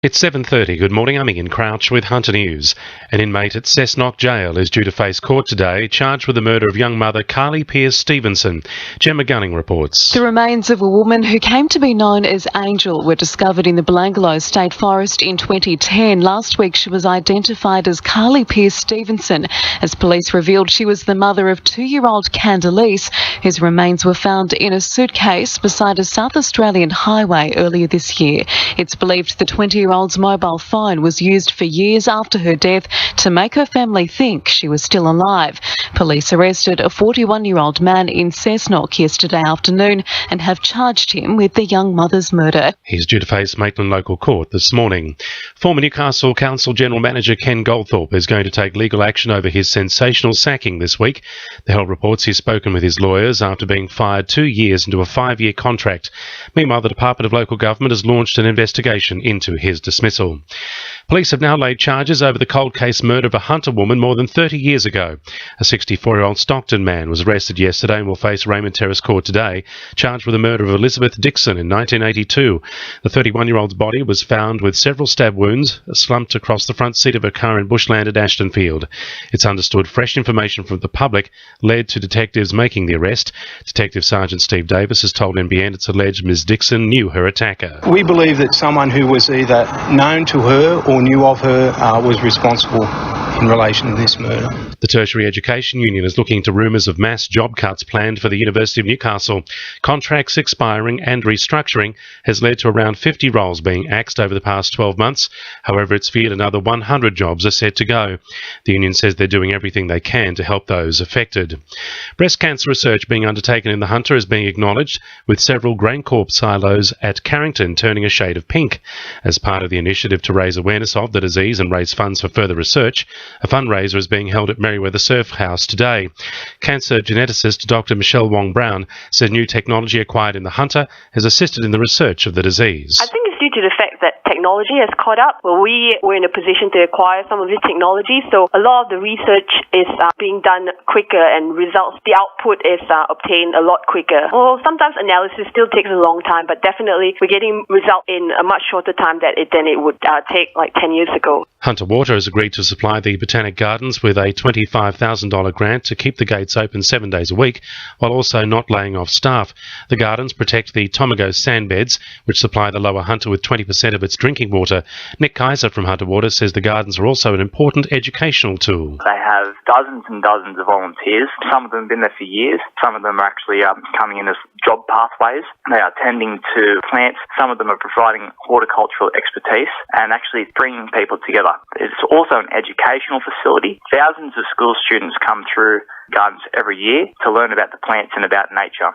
It's 7:30. Good morning. I'm Ian Crouch with Hunter News. An inmate at Cessnock Jail is due to face court today, charged with the murder of young mother Carly Pearce-Stevenson. Gemma Gunning reports. The remains of a woman who came to be known as Angel were discovered in the Belanglo State Forest in 2010. Last week she was identified as Carly Pearce-Stevenson, as police revealed she was the mother of 2-year-old Candice, whose remains were found in a suitcase beside a South Australian highway earlier this year. It's believed the 20-year-old's mobile phone was used for years after her death to make her family think she was still alive. Police arrested a 41-year-old man in Cessnock yesterday afternoon and have charged him with the young mother's murder. He's due to face Maitland Local Court this morning. Former Newcastle Council General Manager Ken Goldthorpe is going to take legal action over his sensational sacking this week. The Herald reports he's spoken with his lawyers after being fired 2 years into a 5-year contract. Meanwhile, the Department of Local Government has launched an investigation into his dismissal. Police have now laid charges over the cold case murder of a Hunter woman more than 30 years ago. A 64-year-old Stockton man was arrested yesterday and will face Raymond Terrace Court today, charged with the murder of Elizabeth Dixon in 1982. The 31-year-old's body was found with several stab wounds slumped across the front seat of a car in Bushland at Ashtonfield. It's understood fresh information from the public led to detectives making the arrest. Detective Sergeant Steve Davis has told NBN it's alleged Ms Dixon knew her attacker. We believe that someone who was either known to her or knew of her was responsible in relation to this murder. The Tertiary Education Union is looking into rumours of mass job cuts planned for the University of Newcastle. Contracts expiring and restructuring has led to around 50 roles being axed over the past 12 months. However, it's feared another 100 jobs are set to go. The union says they're doing everything they can to help those affected. Breast cancer research being undertaken in the Hunter is being acknowledged, with several GrainCorp silos at Carrington turning a shade of pink. As part of the initiative to raise awareness of the disease and raise funds for further research, a fundraiser is being held at Merriweather Surf House today. Cancer geneticist Dr. Michelle Wong-Brown says new technology acquired in the Hunter has assisted in the research of the disease. I think it's due to the fact that technology has caught up. Well, we were in a position to acquire some of this technology, so a lot of the research is being done quicker and the output is obtained a lot quicker. Well, sometimes analysis still takes a long time, but definitely we're getting results in a much shorter time than it would take like 10 years ago. Hunter Water has agreed to supply the Botanic Gardens with a $25,000 grant to keep the gates open 7 days a week, while also not laying off staff. The gardens protect the Tomago sandbeds, which supply the lower Hunter with 20% of its drinking water. Nick Kaiser from Hunter Water says the gardens are also an important educational tool. They have dozens and dozens of volunteers. Some of them have been there for years. Some of them are actually coming in as job pathways. They are tending to plants. Some of them are providing horticultural expertise and actually bringing people together. It's also an educational facility. Thousands of school students come through gardens every year to learn about the plants and about nature.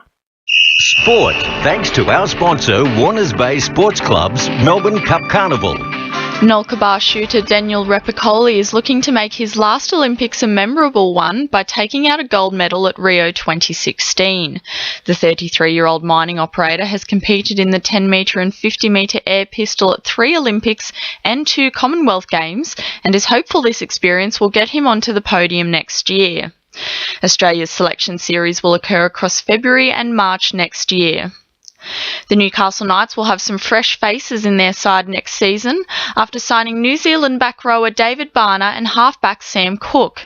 Sport, thanks to our sponsor, Warners Bay Sports Club's Melbourne Cup Carnival. Nolka shooter Daniel Repicoli is looking to make his last Olympics a memorable one by taking out a gold medal at Rio 2016. The 33-year-old mining operator has competed in the 10-metre and 50-metre air pistol at 3 Olympics and 2 Commonwealth Games and is hopeful this experience will get him onto the podium next year. Australia's selection series will occur across February and March next year. The Newcastle Knights will have some fresh faces in their side next season after signing New Zealand back rower David Barner and halfback Sam Cook.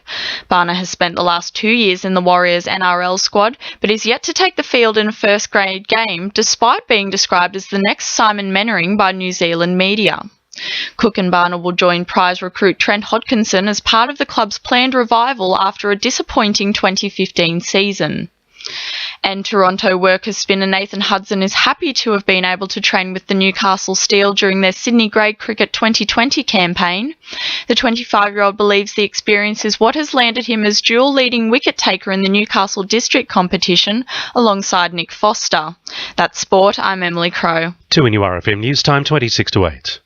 Barner has spent the last 2 years in the Warriors NRL squad, but is yet to take the field in a first-grade game, despite being described as the next Simon Mannering by New Zealand media. Cook and Barner will join prize recruit Trent Hodkinson as part of the club's planned revival after a disappointing 2015 season. And Toronto workers spinner Nathan Hudson is happy to have been able to train with the Newcastle Steel during their Sydney Grade Cricket 2020 campaign. The 25-year-old believes the experience is what has landed him as dual leading wicket taker in the Newcastle District competition alongside Nick Foster. That's sport. I'm Emily Crowe. 2 in your RFM News Time, 26 to 8.